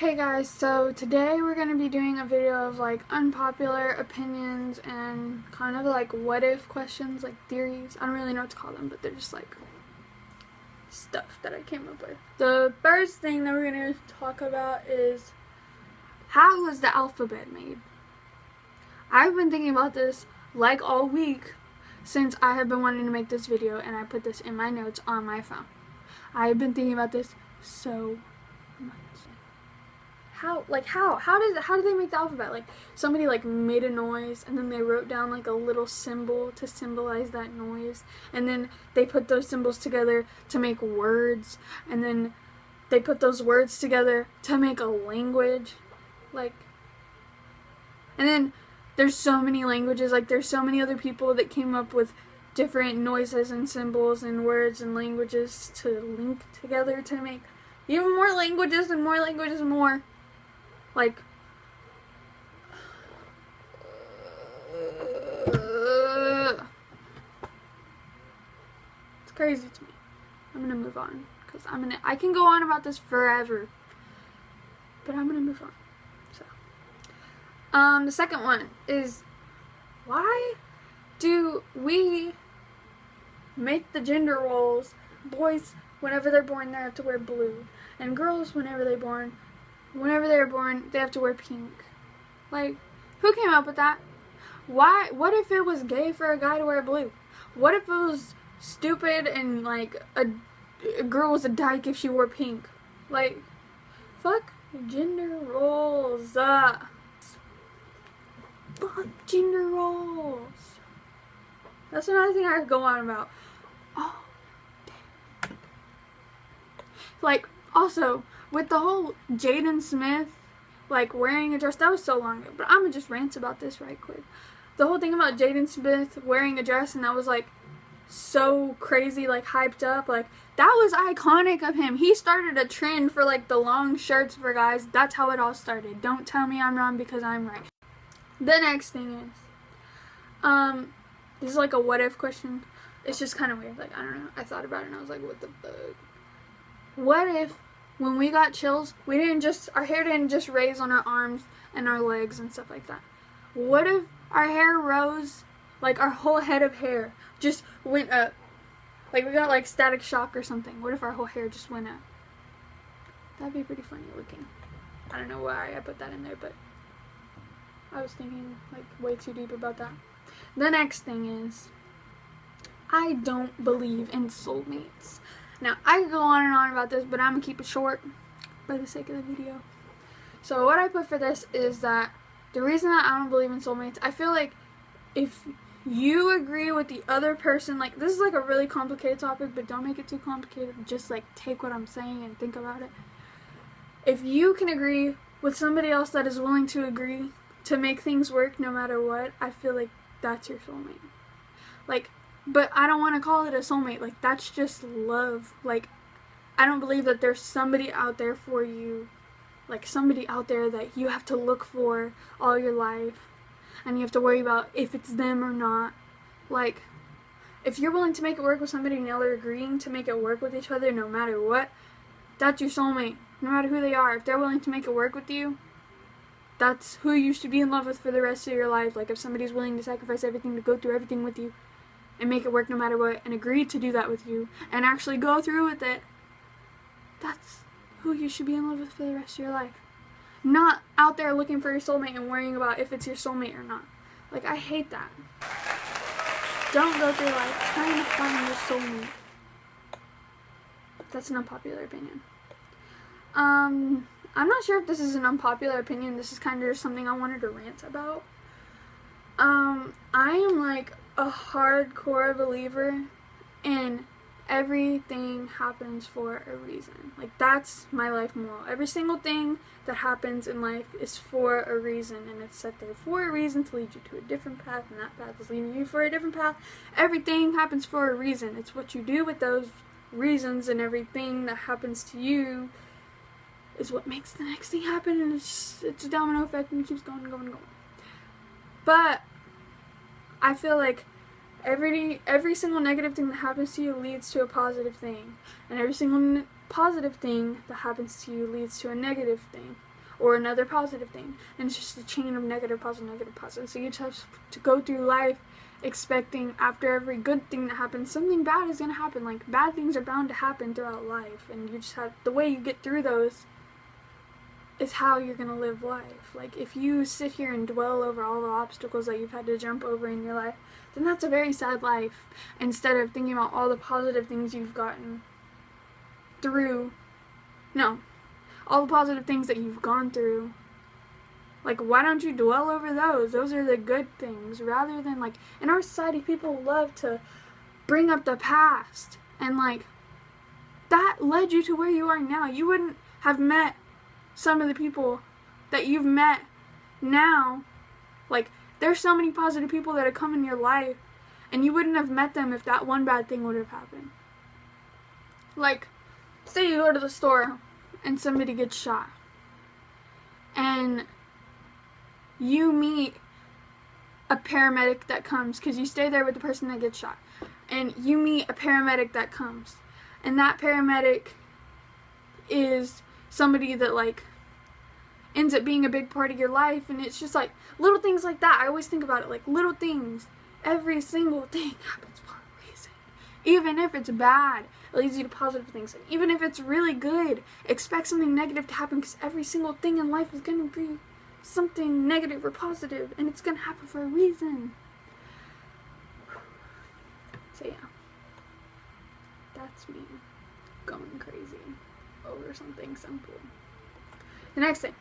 Hey guys, so today we're going to be doing a video of like unpopular opinions and kind of like what if questions, like theories. I don't really know what to call them, but they're just like stuff that I came up with. The first thing that we're going to talk about is, how was the alphabet made? I've been thinking about this like all week since I have been wanting to make this video, and I put this in my notes on my phone. I've been thinking about this so much. How did they make the alphabet? Like, somebody like made a noise and then they wrote down like a little symbol to symbolize that noise, and then they put those symbols together to make words, and then they put those words together to make a language. Like, and then there's so many languages, like there's so many other people that came up with different noises and symbols and words and languages to link together to make even more languages and more languages and more. Like, it's crazy to me. I'm gonna move on because I can go on about this forever, but I'm gonna move on. So, the second one is, why do we make the gender roles? Boys, whenever they're born, they have to wear blue, and girls, whenever they're born, they have to wear pink. Like, who came up with that? Why? What if it was gay for a guy to wear blue? What if it was stupid and like a girl was a dyke if she wore pink? Like, fuck gender roles. Fuck gender roles. That's another thing I could go on about. Oh, damn. Like, also, with the whole Jaden Smith, like, wearing a dress, that was so long ago, but I'm gonna just rant about this right quick. The whole thing about Jaden Smith wearing a dress, and that was, like, so crazy, like, hyped up, like, that was iconic of him. He started a trend for, like, the long shirts for guys. That's how it all started. Don't tell me I'm wrong because I'm right. The next thing is, this is, like, a what-if question. It's just kind of weird. Like, I don't know. I thought about it, and I was like, what the fuck? What if, when we got chills, our hair didn't just raise on our arms and our legs and stuff like that? What if our hair rose, like our whole head of hair just went up? Like, we got like static shock or something. What if our whole hair just went up? That'd be pretty funny looking. I don't know why I put that in there, but I was thinking like way too deep about that. The next thing is, I don't believe in soulmates. Now, I could go on and on about this, but I'm going to keep it short for the sake of the video. So what I put for this is that the reason that I don't believe in soulmates, I feel like if you agree with the other person, like, this is like a really complicated topic, but don't make it too complicated. Just like take what I'm saying and think about it. If you can agree with somebody else that is willing to agree to make things work no matter what, I feel like that's your soulmate. Like, but I don't want to call it a soulmate. Like, that's just love. Like, I don't believe that there's somebody out there for you. Like, somebody out there that you have to look for all your life. And you have to worry about if it's them or not. Like, if you're willing to make it work with somebody and y'all are agreeing to make it work with each other no matter what, that's your soulmate. No matter who they are. If they're willing to make it work with you, that's who you should be in love with for the rest of your life. Like, if somebody's willing to sacrifice everything to go through everything with you and make it work no matter what, and agree to do that with you, and actually go through with it, that's who you should be in love with for the rest of your life. Not out there looking for your soulmate and worrying about if it's your soulmate or not. Like, I hate that. Don't go through life trying to find your soulmate. That's an unpopular opinion. I'm not sure if this is an unpopular opinion. This is kind of just something I wanted to rant about. I am like a hardcore believer in everything happens for a reason. Like, that's my life moral. Every single thing that happens in life is for a reason, and it's set there for a reason to lead you to a different path, and that path is leading you for a different path. Everything happens for a reason. It's what you do with those reasons, and everything that happens to you is what makes the next thing happen, and it's a domino effect, and it keeps going and going and going. But I feel like every single negative thing that happens to you leads to a positive thing, and every single positive thing that happens to you leads to a negative thing. or another positive thing, and it's just a chain of negative, positive, negative, positive. So you just have to go through life expecting after every good thing that happens, something bad is going to happen. Like, bad things are bound to happen throughout life, and you just have, the way you get through those is how you're going to live life. Like, if you sit here and dwell over all the obstacles that you've had to jump over in your life, then that's a very sad life, instead of thinking about all the positive things you've gotten through. No, all the positive things that you've gone through. Like, why don't you dwell over those? Those are the good things, rather than, like, in our society, people love to bring up the past, and, like, that led you to where you are now. You wouldn't have met some of the people that you've met now. Like, there's so many positive people that have come in your life, and you wouldn't have met them if that one bad thing would have happened. Like, say you go to the store, and somebody gets shot, and you meet a paramedic that comes, because you stay there with the person that gets shot, and you meet a paramedic that comes, and that paramedic is somebody that, like, ends up being a big part of your life. And it's just, like, little things like that. I always think about it, like, little things. Every single thing happens for a reason. Even if it's bad, it leads you to positive things. And even if it's really good, expect something negative to happen, because every single thing in life is going to be something negative or positive, and it's going to happen for a reason. So yeah, that's me going crazy over something simple. The next thing,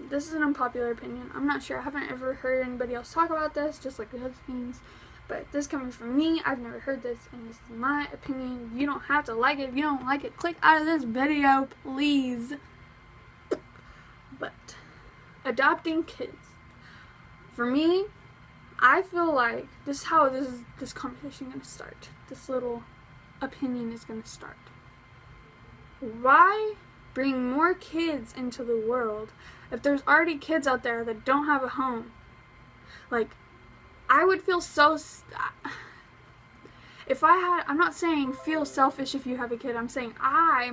this is an unpopular opinion. I'm not sure, I haven't ever heard anybody else talk about this, just like the other things, but this coming from me, I've never heard this, and this is my opinion. You don't have to like it. If you don't like it, click out of this video, please. But adopting kids, for me, I feel like this is how this conversation gonna start. This little opinion is gonna start. Why bring more kids into the world if there's already kids out there that don't have a home? Like, I would feel so, if I had, I'm not saying feel selfish if you have a kid, I'm saying I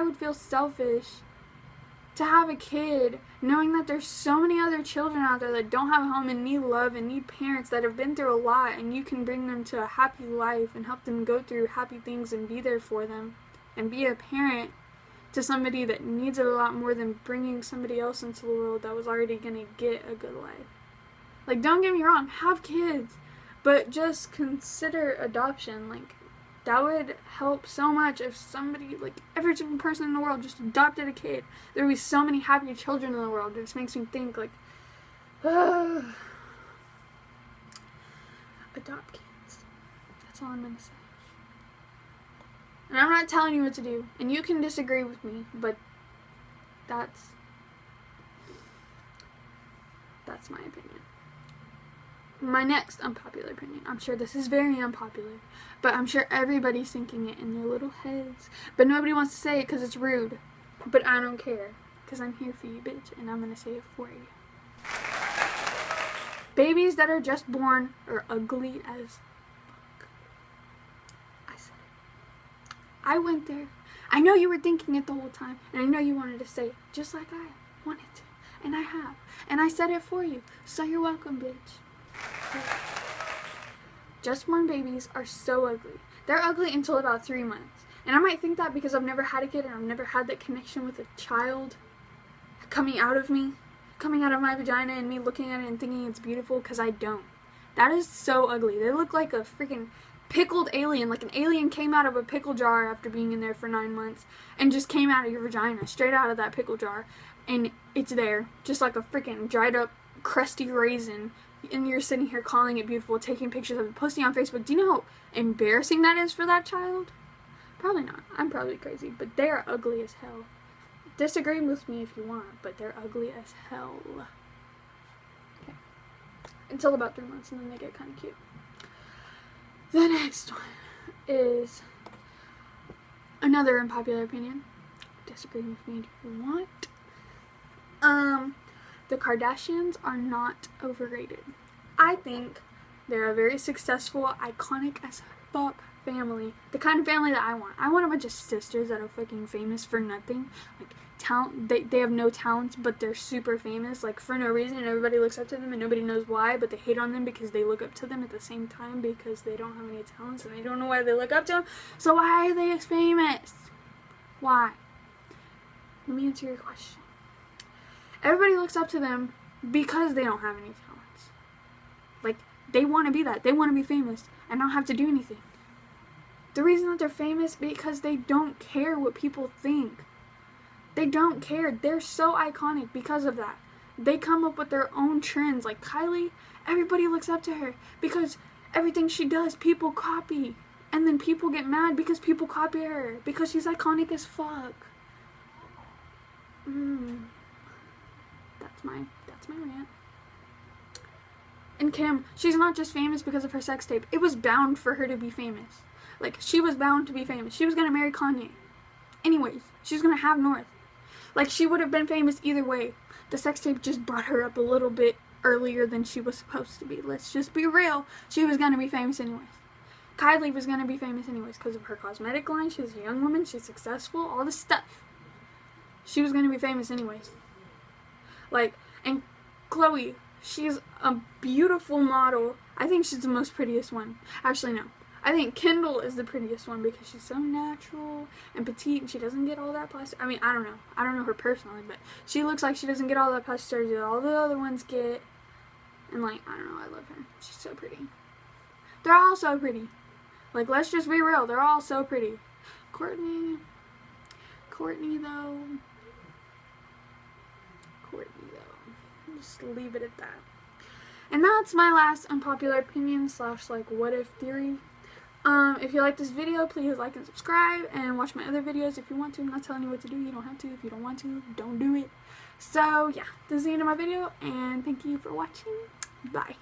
would feel selfish to have a kid knowing that there's so many other children out there that don't have a home and need love and need parents that have been through a lot, and you can bring them to a happy life and help them go through happy things and be there for them and be a parent to somebody that needs it a lot more than bringing somebody else into the world that was already going to get a good life. Like, don't get me wrong, have kids, but just consider adoption. Like, that would help so much if somebody, like, every single person in the world just adopted a kid. There would be so many happy children in the world. It just makes me think, like, adopt kids. That's all I'm going to say. And I'm not telling you what to do, and you can disagree with me, but that's my opinion. My next unpopular opinion. I'm sure this is very unpopular, but I'm sure everybody's thinking it in their little heads, but nobody wants to say it because it's rude. But I don't care, because I'm here for you, bitch, and I'm going to say it for you. Babies that are just born are ugly as fuck. I said it. I went there. I know you were thinking it the whole time, and I know you wanted to say it, just like I wanted to, and I have. And I said it for you, so you're welcome, bitch. Just born babies are so ugly. They're ugly until about 3 months. And I might think that because I've never had a kid and I've never had that connection with a child coming out of me, coming out of my vagina, and me looking at it and thinking it's beautiful, because I don't. That is so ugly. They look like a freaking pickled alien. Like an alien came out of a pickle jar after being in there for 9 months and just came out of your vagina, straight out of that pickle jar. And it's there, just like a freaking dried up, crusty raisin. And you're sitting here calling it beautiful, taking pictures of it, posting on Facebook. Do you know how embarrassing that is for that child? Probably not. I'm probably crazy, but they are ugly as hell. Disagree with me if you want, but they're ugly as hell. Okay. Until about 3 months, and then they get kind of cute. The next one is another unpopular opinion. Disagree with me if you want. The Kardashians are not overrated. I think they're a very successful, iconic as fuck family. The kind of family that I want. I want a bunch of sisters that are fucking famous for nothing. Like, talent. They have no talents, but they're super famous, like, for no reason, and everybody looks up to them, and nobody knows why, but they hate on them because they look up to them at the same time because they don't have any talents, and they don't know why they look up to them. So why are they famous? Why? Let me answer your question. Everybody looks up to them because they don't have any talents. Like, they want to be that. They want to be famous and not have to do anything. The reason that they're famous because they don't care what people think. They don't care. They're so iconic because of that. They come up with their own trends. Like Kylie, everybody looks up to her because everything she does, people copy. And then people get mad because people copy her. Because she's iconic as fuck. That's my rant. And Kim, she's not just famous because of her sex tape. It was bound for her to be famous. Like, she was bound to be famous. She was gonna marry Kanye. Anyways, she was gonna have North. Like, she would have been famous either way. The sex tape just brought her up a little bit earlier than she was supposed to be. Let's just be real. She was gonna be famous anyways. Kylie was gonna be famous anyways because of her cosmetic line. She's a young woman. She's successful. All this stuff. She was gonna be famous anyways. Like, and Chloe, she's a beautiful model. I think she's the most prettiest one. Actually, no. I think Kendall is the prettiest one because she's so natural and petite and she doesn't get all that plastic. I mean, I don't know. I don't know her personally, but she looks like she doesn't get all that plastic surgery that all the other ones get. And, like, I don't know. I love her. She's so pretty. They're all so pretty. Like, let's just be real. They're all so pretty. Courtney, though. Just leave it at that. And that's my last unpopular opinion / like what if theory. If you like this video, please like and subscribe and watch my other videos if you want to. I'm not telling you what to do. You don't have to. If you don't want to, don't do it. So yeah, this is the end of my video and thank you for watching. Bye.